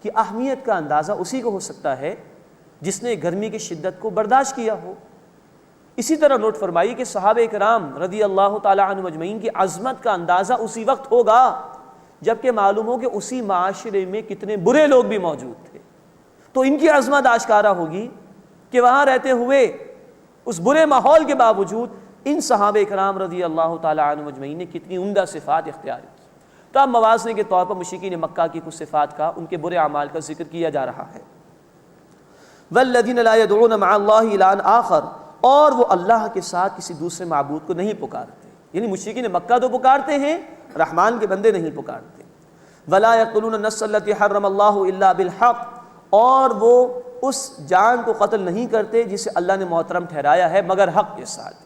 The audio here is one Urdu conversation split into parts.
کہ اہمیت کا اندازہ اسی کو ہو سکتا ہے جس نے گرمی کی شدت کو برداشت کیا ہو۔ اسی طرح نوٹ فرمائیے کہ صحابہ کرام رضی اللہ تعالی عنہم اجمعین کی عظمت کا اندازہ اسی وقت ہوگا جبکہ معلوم ہو کہ اسی معاشرے میں کتنے برے لوگ بھی موجود تھے، تو ان کی عظمت آشکارا ہوگی کہ وہاں رہتے ہوئے اس برے ماحول کے باوجود ان صحابہ کرام رضی اللہ تعالی عنہم اجمعین نے کتنی عمدہ صفات اختیار کی۔ تو اب موازنے کے طور پر مشرکین مکہ کی کچھ صفات کا، ان کے برے اعمال کا ذکر کیا جا رہا ہے۔ والذین لا يدعون مع اللہ الہا آخر، اور وہ اللہ کے ساتھ کسی دوسرے معبود کو نہیں پکارتے، یعنی مشرکین مکہ تو پکارتے ہیں، رحمان کے بندے نہیں پکارتے۔ ولا يقتلون النفس التي حرم اللہ الا بالحق، اور وہ اس جان کو قتل نہیں کرتے جسے اللہ نے محترم ٹھہرایا ہے مگر حق کے ساتھ۔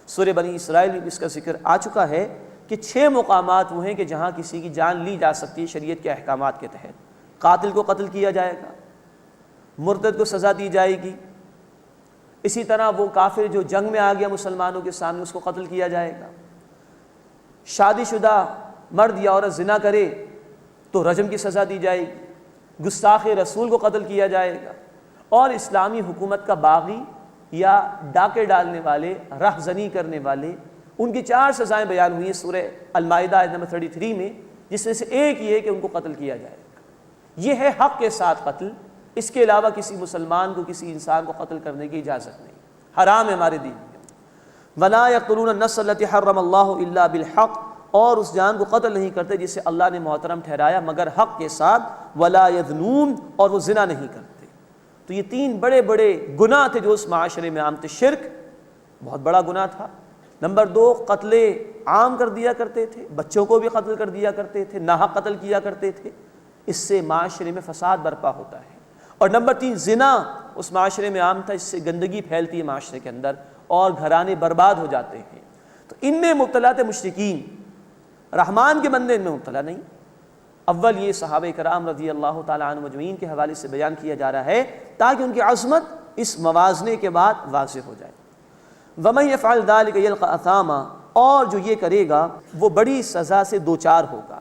سورہ بنی اسرائیل میں اس کا ذکر آ چکا ہے کہ 6 مقامات وہ ہیں کہ جہاں کسی کی جان لی جا سکتی ہے شریعت کے احکامات کے تحت۔ قاتل کو قتل کیا جائے گا، مرتد کو سزا دی جائے گی، اسی طرح وہ کافر جو جنگ میں آ گیا مسلمانوں کے سامنے اس کو قتل کیا جائے گا، شادی شدہ مرد یا عورت زنا کرے تو رجم کی سزا دی جائے گی، گستاخ رسول کو قتل کیا جائے گا، اور اسلامی حکومت کا باغی یا ڈاکے ڈالنے والے، رہزنی کرنے والے، ان کی 4 سزائیں بیان ہوئی ہیں سورہ المائدہ آیت نمبر 33 میں، جس میں سے ایک یہ ہے کہ ان کو قتل کیا جائے گا۔ یہ ہے حق کے ساتھ قتل، اس کے علاوہ کسی مسلمان کو، کسی انسان کو قتل کرنے کی اجازت نہیں، حرام ہے ہمارے دین میں۔ وَلَا يَقْتُلُونَ النَّفْسَ الَّتِي حَرَّمَ اللَّهُ إِلَّا بِالْحَقِّ، اور اس جان کو قتل نہیں کرتے جسے اللہ نے محترم ٹھہرایا مگر حق کے ساتھ۔ وَلَا يَذْنُونَ، اور وہ زنا نہیں کرتے۔ تو یہ 3 بڑے بڑے گناہ تھے جو اس معاشرے میں عام تھے۔ شرک بہت بڑا گناہ تھا، نمبر 2 قتل عام کر دیا کرتے تھے، بچوں کو بھی قتل کر دیا کرتے تھے، ناحق قتل کیا کرتے تھے، اس سے معاشرے میں فساد برپا ہوتا ہے۔ اور نمبر 3 زنا اس معاشرے میں عام تھا، اس سے گندگی پھیلتی ہے معاشرے کے اندر اور گھرانے برباد ہو جاتے ہیں۔ تو ان میں مبتلا تھے مشرکین، رحمان کے بندے ان میں مبتلا نہیں۔ اول یہ صحابہ کرام رضی اللہ تعالی عنہم اجمعین کے حوالے سے بیان کیا جا رہا ہے تاکہ ان کی عظمت اس موازنے کے بعد واضح ہو جائے۔ وَمَن يَفْعَلْ ذَلِكَ يَلْقَ أَثَامًا، اور جو یہ کرے گا وہ بڑی سزا سے دوچار ہوگا۔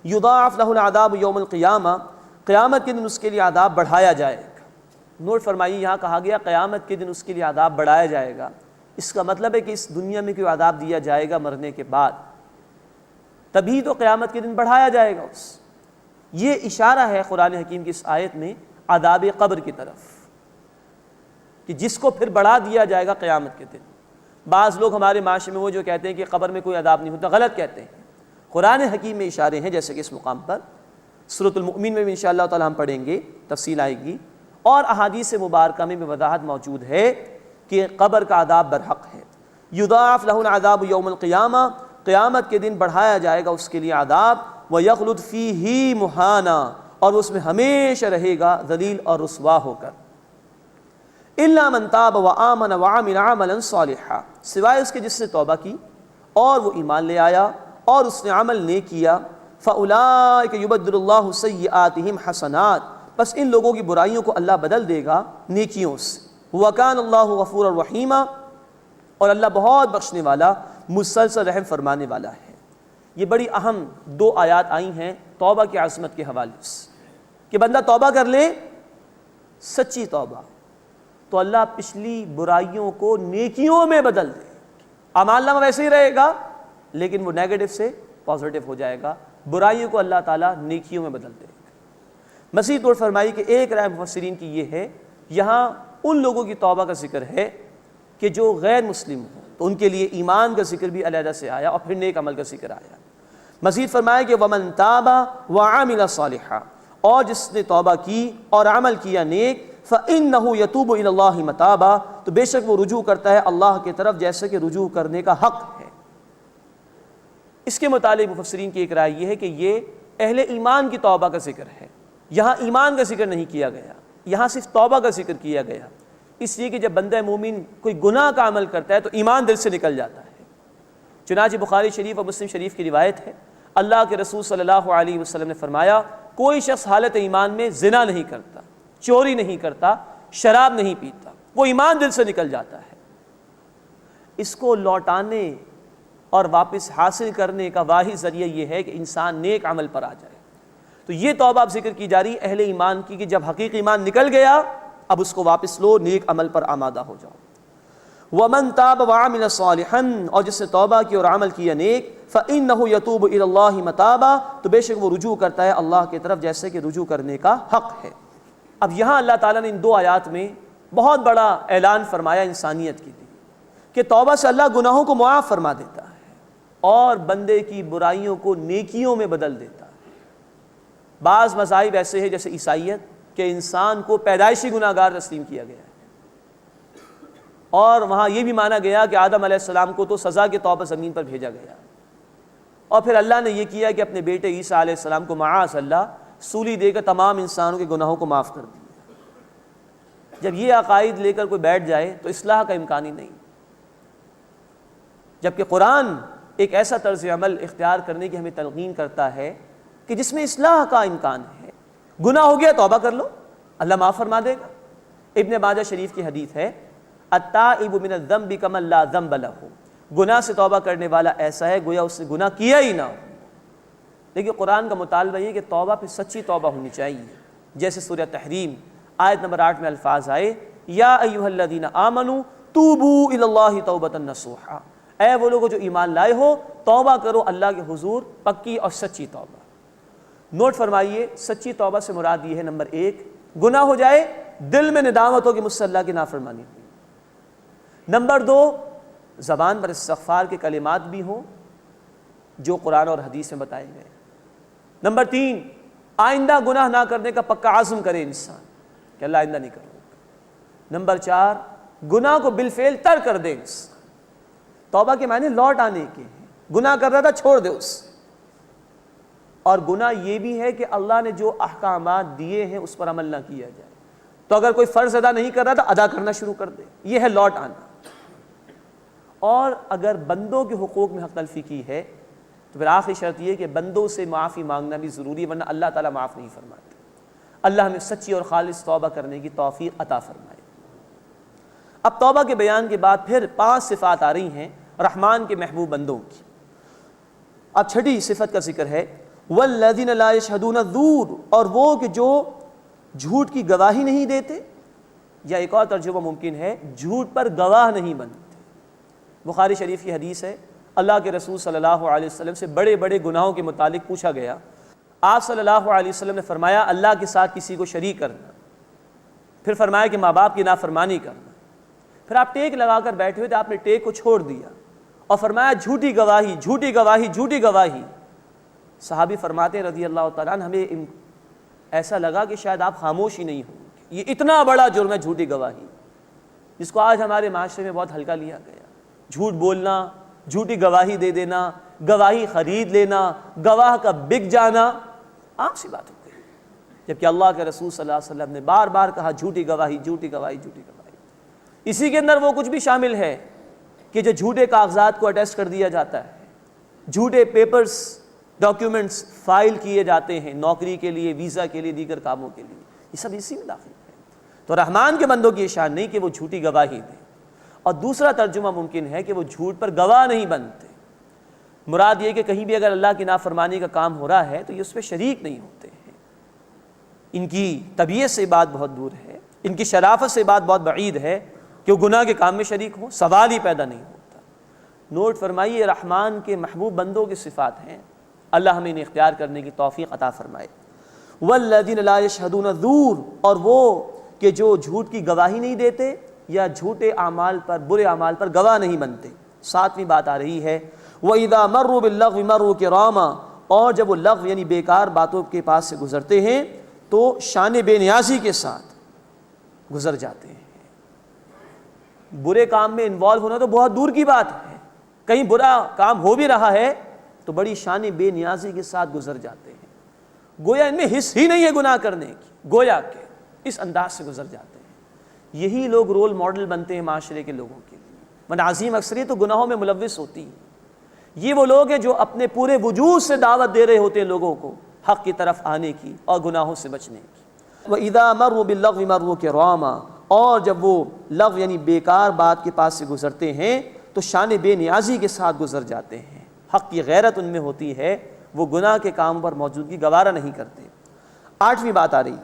يُضَاعَفْ لَهُ الْعَذَابُ يَوْمَ الْقِيَامَةِ، قیامت کے دن اس کے لیے عذاب بڑھایا جائے گا۔ نوٹ فرمائیے یہاں کہا گیا قیامت کے دن اس کے لیے عذاب بڑھایا جائے گا، اس کا مطلب ہے کہ اس دنیا میں کوئی عذاب دیا جائے گا مرنے کے بعد، تبھی تو قیامت کے دن بڑھایا جائے گا۔ یہ اشارہ ہے قرآن حکیم کی اس آیت میں عذاب قبر کی طرف کہ جس کو پھر بڑھا دیا جائے گا قیامت کے دن۔ بعض لوگ ہمارے معاشرے میں وہ جو کہتے ہیں کہ قبر میں کوئی عذاب نہیں ہوتا، غلط کہتے ہیں۔ قرآن حکیم میں اشارے ہیں، جیسے کہ اس مقام پر سورۃ المؤمن میں بھی انشاءاللہ تعالی ہم پڑھیں گے، تفصیل آئے گی، اور احادیث مبارکہ میں بھی وضاحت موجود ہے کہ قبر کا عذاب برحق ہے۔ یضاعف لہ العذاب یوم القیامہ، قیامت کے دن بڑھایا جائے گا اس کے لیے عذاب، ویخلد فیہ مہانا، اور اس میں ہمیشہ رہے گا ذلیل اور رسوا ہو کر۔ الا من تاب وآمن وعمل عملا صالحا، سوائے اس کے جس نے توبہ کی اور وہ ایمان لے آیا اور اس نے عمل نیک کیا، فَأُولَٰئِكَ يُبَدِّلُ اللَّهُ سَيِّئَاتِهِمْ حَسَنَاتٍ، بس ان لوگوں کی برائیوں کو اللہ بدل دے گا نیکیوں سے۔ وَكَانَ اللَّهُ غَفُورًا رَحِيمًا، اور اللہ بہت بخشنے والا، مسلسل رحم فرمانے والا ہے۔ یہ بڑی اہم 2 آیات آئی ہیں توبہ کی عظمت کے حوالے سے کہ بندہ توبہ کر لے، سچی توبہ، تو اللہ پچھلی برائیوں کو نیکیوں میں بدل دے۔ اعمال نامہ ویسے ہی رہے گا لیکن وہ نیگیٹو سے پازیٹو ہو جائے گا، برائیوں کو اللہ تعالیٰ نیکیوں میں بدل دے گا۔ مزید طور فرمائی کہ ایک رائے مفسرین کی یہ ہے، یہاں ان لوگوں کی توبہ کا ذکر ہے کہ جو غیر مسلم ہوں، تو ان کے لیے ایمان کا ذکر بھی علیحدہ سے آیا اور پھر نیک عمل کا ذکر آیا۔ مزید فرمایا کہ وَمَن تَابَ وَعَمِلَ صَالِحًا، اور جس نے توبہ کی اور عمل کیا نیک، فَإِنَّهُ يَتُوبُ إِلَى اللَّهِ مَتَابًا، تو بے شک وہ رجوع کرتا ہے اللہ کی طرف جیسے کہ رجوع کرنے کا حق ہے۔ اس کے متعلق مفسرین کی ایک رائے یہ ہے کہ یہ اہل ایمان کی توبہ کا ذکر ہے، یہاں ایمان کا ذکر نہیں کیا گیا، یہاں صرف توبہ کا ذکر کیا گیا، اس لیے کہ جب بندہ مومن کوئی گناہ کا عمل کرتا ہے تو ایمان دل سے نکل جاتا ہے۔ چنانچہ بخاری شریف اور مسلم شریف کی روایت ہے، اللہ کے رسول صلی اللہ علیہ وسلم نے فرمایا، کوئی شخص حالت ایمان میں زنا نہیں کرتا، چوری نہیں کرتا، شراب نہیں پیتا، وہ ایمان دل سے نکل جاتا ہے۔ اس کو لوٹانے اور واپس حاصل کرنے کا واحد ذریعہ یہ ہے کہ انسان نیک عمل پر آ جائے۔ تو یہ توبہ اب ذکر کی جا رہی اہل ایمان کی کہ جب حقیقی ایمان نکل گیا اب اس کو واپس لو، نیک عمل پر آمادہ ہو جاؤ۔ وَمَن تَابَ وَعَمِلَ صَالِحًا، اور جس نے توبہ کی اور عمل کیا نیک، فَإِنَّهُ يَتُوبُ إِلَى اللَّهِ مَتَابًا، تو بے شک وہ رجوع کرتا ہے اللہ کی طرف جیسے کہ رجوع کرنے کا حق ہے۔ اب یہاں اللہ تعالیٰ نے ان دو آیات میں بہت بڑا اعلان فرمایا انسانیت کے لیے کہ توبہ سے اللہ گناہوں کو معاف فرما دیتا ہے اور بندے کی برائیوں کو نیکیوں میں بدل دیتا ہے۔ بعض مذاہب ایسے ہیں جیسے عیسائیت کہ انسان کو پیدائشی گناہ گار تسلیم کیا گیا ہے، اور وہاں یہ بھی مانا گیا کہ آدم علیہ السلام کو تو سزا کے طور پر زمین پر بھیجا گیا، اور پھر اللہ نے یہ کیا کہ اپنے بیٹے عیسیٰ علیہ السلام کو معاذ اللہ سولی دے کر تمام انسانوں کے گناہوں کو معاف کر دیا۔ جب یہ عقائد لے کر کوئی بیٹھ جائے تو اصلاح کا امکان ہی نہیں، جبکہ قرآن ایک ایسا طرز عمل اختیار کرنے کی ہمیں تلقین کرتا ہے کہ جس میں اصلاح کا امکان ہے۔ گناہ ہو گیا توبہ کر لو، اللہ معاف فرما دے گا۔ ابن ماجہ شریف کی حدیث ہے التائب من الذنب کمن لا ذنب لہ، گناہ سے توبہ کرنے والا ایسا ہے گویا اس نے گناہ کیا ہی نہ ہو۔ لیکن قرآن کا مطالبہ یہ کہ توبہ پھر سچی توبہ ہونی چاہیے، جیسے سورہ تحریم آیت نمبر 8 میں الفاظ آئے یا ایھا الذین آمنوا توبوا الی اللہ توبۃ نصوحا، اے وہ لوگوں جو ایمان لائے ہو توبہ کرو اللہ کے حضور پکی اور سچی توبہ۔ نوٹ فرمائیے سچی توبہ سے مراد یہ ہے نمبر 1 گناہ ہو جائے دل میں ندامت ہو کہ مجھ سے اللہ کی نافرمانی ہوئی، نمبر 2 زبان پر استغفار کے کلمات بھی ہوں جو قرآن اور حدیث میں بتائے گئے، نمبر 3 آئندہ گناہ نہ کرنے کا پکا عزم کرے انسان کہ اللہ آئندہ نہیں کروں گا، نمبر 4 گناہ کو بالفعل ترک کر دے انسان۔ توبہ کے معنی لوٹ آنے کے ہیں، گناہ کر رہا تھا چھوڑ دے اس، اور گناہ یہ بھی ہے کہ اللہ نے جو احکامات دیے ہیں اس پر عمل نہ کیا جائے، تو اگر کوئی فرض ادا نہیں کر رہا تھا ادا کرنا شروع کر دے، یہ ہے لوٹ آنا۔ اور اگر بندوں کے حقوق میں حق تلفی کی ہے تو پھر آخری شرط یہ کہ بندوں سے معافی مانگنا بھی ضروری ہے، ورنہ اللہ تعالیٰ معاف نہیں فرماتے۔ اللہ ہمیں سچی اور خالص توبہ کرنے کی توفیق عطا فرمائے۔ اب توبہ کے بیان کے بعد پھر 5 صفات آ رہی ہیں رحمان کے محبوب بندوں کی۔ اب 6ٹھی صفت کا ذکر ہے والذین لا یشہدون الزور، اور وہ کہ جو جھوٹ کی گواہی نہیں دیتے، یا ایک اور ترجمہ ممکن ہے جھوٹ پر گواہ نہیں بنتے۔ بخاری شریف کی حدیث ہے اللہ کے رسول صلی اللہ علیہ وسلم سے بڑے بڑے گناہوں کے متعلق پوچھا گیا، آپ صلی اللہ علیہ وسلم نے فرمایا اللہ کے ساتھ کسی کو شریک کرنا، پھر فرمایا کہ ماں باپ کی نافرمانی کرنا، پھر آپ ٹیک لگا کر بیٹھے ہوئے تھے آپ نے ٹیک کو چھوڑ دیا اور فرمایا جھوٹی گواہی جھوٹی گواہی جھوٹی گواہی۔ صحابی فرماتے ہیں رضی اللہ تعالیٰ عنہ ہمیں ایسا لگا کہ شاید آپ خاموش ہی نہیں ہوں گے، یہ اتنا بڑا جرم ہے جھوٹی گواہی، جس کو آج ہمارے معاشرے میں بہت ہلکا لیا گیا۔ جھوٹ بولنا، جھوٹی گواہی دے دینا، گواہی خرید لینا، گواہ کا بک جانا عام سی بات ہو گئی، جبکہ اللہ کے رسول صلی اللہ علیہ وسلم نے بار بار کہا جھوٹی گواہی جھوٹی گواہی جھوٹی گواہی۔ اسی کے اندر وہ کچھ بھی شامل ہے کہ جو جھوٹے کاغذات کو اٹیسٹ کر دیا جاتا ہے، جھوٹے پیپرز ڈاکیومنٹس فائل کیے جاتے ہیں نوکری کے لیے، ویزا کے لیے، دیگر کاموں کے لیے، یہ سب اسی میں داخل ہے۔ تو رحمان کے بندوں کی یہ شان نہیں کہ وہ جھوٹی گواہی دیں، اور دوسرا ترجمہ ممکن ہے کہ وہ جھوٹ پر گواہ نہیں بنتے، مراد یہ کہ کہیں بھی اگر اللہ کی نافرمانی کا کام ہو رہا ہے تو یہ اس پہ شریک نہیں ہوتے ہیں۔ ان کی طبیعت سے بات بہت دور ہے، ان کی شرافت سے بات بہت بعید ہے کہ وہ گناہ کے کام میں شریک ہوں، سوال ہی پیدا نہیں ہوتا۔ نوٹ فرمائیے رحمان کے محبوب بندوں کی صفات ہیں، اللہ ہمیں انہیں اختیار کرنے کی توفیق عطا فرمائے۔ والذین لا یشہدون الزور، اور وہ کہ جو جھوٹ کی گواہی نہیں دیتے یا جھوٹے اعمال پر، برے اعمال پر گواہ نہیں بنتے۔ 7ویں بات آ رہی ہے وَإِذَا مَرُّوا بِاللَّغْوِ مَرُّوا كِرَامًا، اور جب وہ لغو یعنی بیکار باتوں کے پاس سے گزرتے ہیں تو شان بے نیازی کے ساتھ گزر جاتے ہیں۔ برے کام میں انوالو ہونا تو بہت دور کی بات ہے، کہیں برا کام ہو بھی رہا ہے تو بڑی شان بے نیازی کے ساتھ گزر جاتے ہیں، گویا ان میں حس ہی نہیں ہے گناہ کرنے کی، گویا کہ اس انداز سے گزر جاتے ہیں۔ یہی لوگ رول ماڈل بنتے ہیں معاشرے کے لوگوں کے لیے، ورنہ عظیم اکثریت تو گناہوں میں ملوث ہوتی ہے۔ یہ وہ لوگ ہیں جو اپنے پورے وجود سے دعوت دے رہے ہوتے ہیں لوگوں کو حق کی طرف آنے کی اور گناہوں سے بچنے کی۔ وَإِذَا مَرُّوا بِاللَّغْوِ مَرُّوا كِرَامًا، اور جب وہ لغو یعنی بیکار بات کے پاس سے گزرتے ہیں تو شان بے نیازی کے ساتھ گزر جاتے ہیں۔ حق کی غیرت ان میں ہوتی ہے، وہ گناہ کے کام پر موجودگی گوارا نہیں کرتے۔ 8ویں بات آ رہی